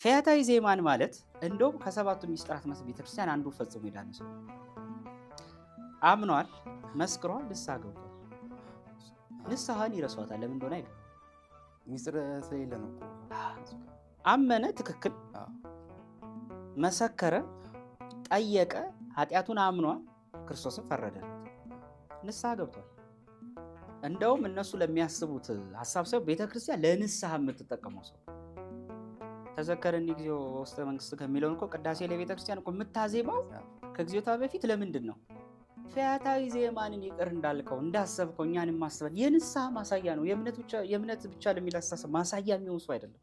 ፈያታዊ ዜማን ማለት እንደውም ከሰባቱ ሚስጥራት ቤተክርስቲያን አንዱ ፈጽሞ የዳነ ሰው አምኗል፣ መስክሯል፣ ንስሐ ገብቷል። ንስሐን ይረሷታል። ለምን እንደሆነ አይገባም። ሚስጥር ስለሌለ ነው። አመነ፣ ትክክል፣ መሰከረ፣ ጠየቀ፣ ኃጢአቱን አምኗል፣ ክርስቶስን ፈረደለት፣ ንስሐ ገብቷል። እንደውም እነሱ ለሚያስቡት ሐሳብ ሰው ቤተክርስቲያን ለንስሐ የምትጠቀመው ሰው ተዘከረኒ ጊዜው ውስተ መንግስት ከሚለው እኮ ቅዳሴ ለቤተክርስቲያን እኮ የምታዜማው ከጊዜታ በፊት ለምንድን ነው? ፈያታዊ ዜማንን ይቅር እንዳልከው እንዳሰብከው እኛንም ማስበል የንስሐ ማሳያ ነው። የእምነት ብቻ ለሚል አስተሳሰብ ማሳያ የሚሆን ሰው አይደለም።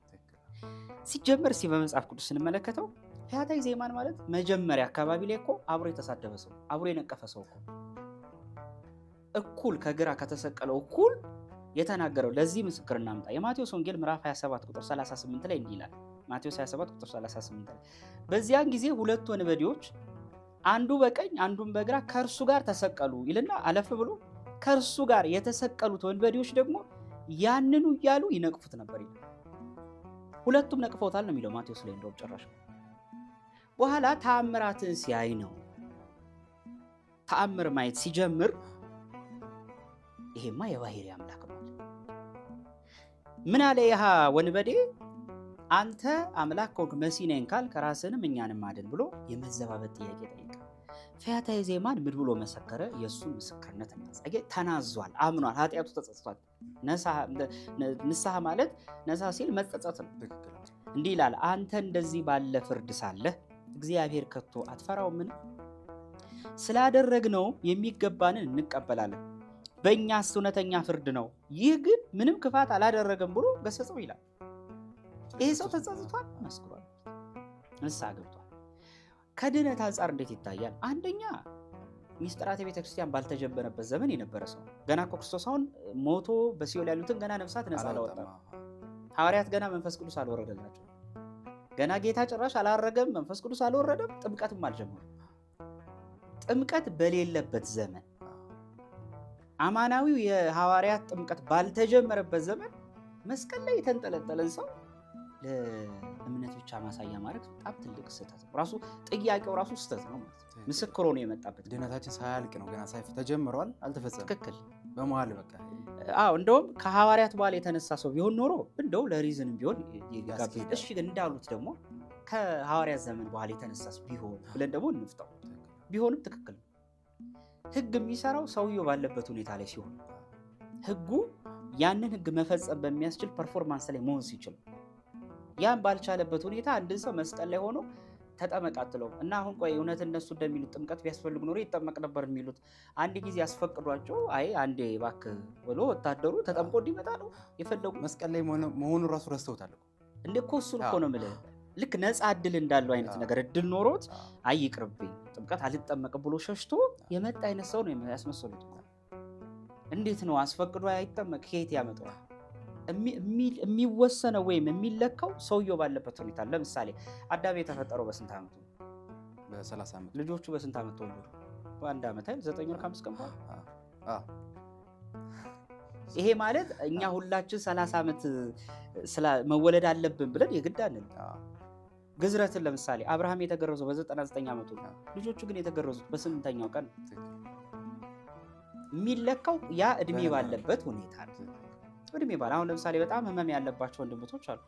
ሲጀመር በመጽሐፍ ቅዱስ ስንመለከተው ፈያታዊ ዜማን ማለት መጀመሪያ አካባቢ ላይ እኮ አብሮ የተሳደበ ሰው፣ አብሮ የነቀፈ ሰው እኮ እኩል ከግራ ከተሰቀለው እኩል የተናገረው። ለዚህ ምስክር እናምጣ። የማቴዎስ ወንጌል ምዕራፍ 27 ቁጥር 38 ላይ እንዲህ ይላል። ማቴዎስ 27 ቁጥር 38 ላይ በዚያን ጊዜ ሁለት ወንበዴዎች አንዱ በቀኝ አንዱን በግራ ከእርሱ ጋር ተሰቀሉ ይልና አለፍ ብሎ ከእርሱ ጋር የተሰቀሉት ወንበዴዎች ደግሞ ያንኑ እያሉ ይነቅፉት ነበር ይላል። ሁለቱም ነቅፈውታል ነው የሚለው ማቴዎስ ላይ። እንደውም ጭራሽ በኋላ ተአምራትን ሲያይ ነው ተአምር ማየት ሲጀምር ይሄማ የባህሪ አምላክ ነው። ምን አለ ይሃ ወንበዴ? አንተ አምላክ ከሆንክ መሲህ ነኝ ካልክ ራስህንም እኛንም አድን ብሎ የመዘባበት ጥያቄ ጠየቀ። ፈያታዊ ዜማን ምን ብሎ መሰከረ? የእሱን ምስክርነት እናጸገ ተናዟል፣ አምኗል፣ ኃጢአቱ ተጸጽቷል። ንስሐ ማለት ነሳ ሲል መጸጸት ነው። እንዲህ ይላል፣ አንተ እንደዚህ ባለ ፍርድ ሳለህ እግዚአብሔር ከቶ አትፈራውምን? ስላደረግነው የሚገባንን እንቀበላለን፣ በእኛስ እውነተኛ ፍርድ ነው፣ ይህ ግን ምንም ክፋት አላደረገም ብሎ ገሰጸው ይላል። ይሄ ሰው ተጸጽቷል፣ መስክሯል፣ ንስሐ ገብቷል። ከድነት አንጻር እንዴት ይታያል? አንደኛ ሚስጥራተ ቤተክርስቲያን ባልተጀመረበት ዘመን የነበረ ሰው ገና ክርስቶስ አሁን ሞቶ በሲኦል ያሉትን ገና ነፍሳት ነፃ አላወጣም። ሐዋርያት ገና መንፈስ ቅዱስ አልወረደላቸው። ገና ጌታ ጭራሽ አላረገም፣ መንፈስ ቅዱስ አልወረደም፣ ጥምቀትም አልጀመረም። ጥምቀት በሌለበት ዘመን፣ አማናዊው የሐዋርያት ጥምቀት ባልተጀመረበት ዘመን መስቀል ላይ የተንጠለጠለን ሰው ለእምነት ብቻ ማሳያ ማለት በጣም ትልቅ ስህተት ነው። ራሱ ጥያቄው ራሱ ስህተት ነው ማለት ነው። ምስክር ሆኖ የመጣበት ድነታችን ሳያልቅ ነው፣ ገና ሳይፍ ተጀምሯል፣ አልተፈጸመም። ትክክል። በመሃል በቃ እንደውም ከሐዋርያት በኋላ የተነሳ ሰው ቢሆን ኖሮ እንደው ለሪዝንም ቢሆን ይጋብዝ። እሺ እንዳሉት ደግሞ ከሐዋርያት ዘመን በኋላ የተነሳስ ቢሆን ብለን ደግሞ እንፍታው። ቢሆንም ትክክል ነው። ህግ የሚሰራው ሰውየው ባለበት ሁኔታ ላይ ሲሆን ህጉ ያንን ህግ መፈጸም በሚያስችል ፐርፎርማንስ ላይ መሆን ሲችል፣ ያን ባልቻለበት ሁኔታ አንድን ሰው መስቀል ላይ ሆኖ ተጠመቃትለው እና አሁን ቆይ እውነት እነሱ እንደሚሉት ጥምቀት ቢያስፈልግ ኖሮ ይጠመቅ ነበር የሚሉት አንድ ጊዜ ያስፈቅዷቸው፣ አይ አንዴ እባክህ ብሎ ወታደሩ ተጠምቆ እንዲመጣ ነው የፈለጉ። መስቀል ላይ መሆኑ ራሱ ረስተውታል እንዴ እኮ እሱን እኮ ነው የምልህ። ልክ ነፃ እድል እንዳለው አይነት ነገር እድል ኖሮት አይ ይቅርብኝ ጥምቀት አልጠመቅም ብሎ ሸሽቶ የመጣ አይነት ሰው ነው ያስመሰሉት። እንዴት ነው አስፈቅዶ አይጠመቅ? ከየት ያመጣዋል? የሚወሰነው ወይም የሚለካው ሰውየው ባለበት ሁኔታ። ለምሳሌ አዳም የተፈጠረው በስንት ዓመቱ? በ30 ዓመት። ልጆቹ በስንት ዓመት ተወለዱ? በአንድ ዓመት አይደል? 9 ወር ከ5 ቀን በኋላ። ይሄ ማለት እኛ ሁላችን 30 ዓመት መወለድ አለብን ብለን የግድ አንልም። ግዝረትን ለምሳሌ አብርሃም የተገረዘው በ99 ዓመቱ፣ ልጆቹ ግን የተገረዙት በስምንተኛው ቀን። የሚለካው ያ እድሜ ባለበት ሁኔታ ነው። እድሜ ባለ አሁን ለምሳሌ በጣም ህመም ያለባቸው ወንድሞች አሉ።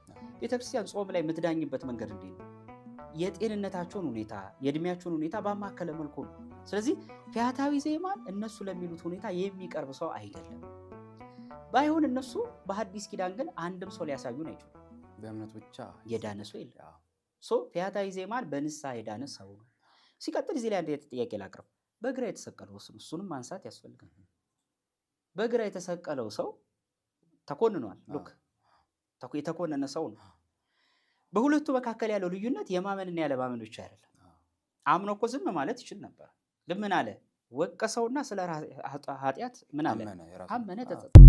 ቤተክርስቲያን ጾም ላይ የምትዳኝበት መንገድ እንዴት ነው? የጤንነታቸውን ሁኔታ የእድሜያቸውን ሁኔታ ባማከለ መልኩ ነው። ስለዚህ ፈያታዊ ዜማን እነሱ ለሚሉት ሁኔታ የሚቀርብ ሰው አይደለም። ባይሆን እነሱ በሐዲስ ኪዳን ግን አንድም ሰው ሊያሳዩን አይችሉም። በእምነት ብቻ የዳነ ሰው የለም። ፈያታዊ ዜማን በንስሐ የዳነ ሰው ነው። ሲቀጥል እዚህ ላይ አንድ ጥያቄ ላቅርብ። በግራ የተሰቀለው እሱንም ማንሳት ያስፈልጋል። በግራ የተሰቀለው ሰው ተኮንኗል። ሉክ የተኮነነ ሰው ነው። በሁለቱ መካከል ያለው ልዩነት የማመንና ያለማመን ብቻ አይደለም። አምኖ እኮ ዝም ማለት ይችል ነበር። ለምን አለ? ወቀሰውና ስለ ኃጢአት ምን አለ? አመነ፣ ተጸጸተ።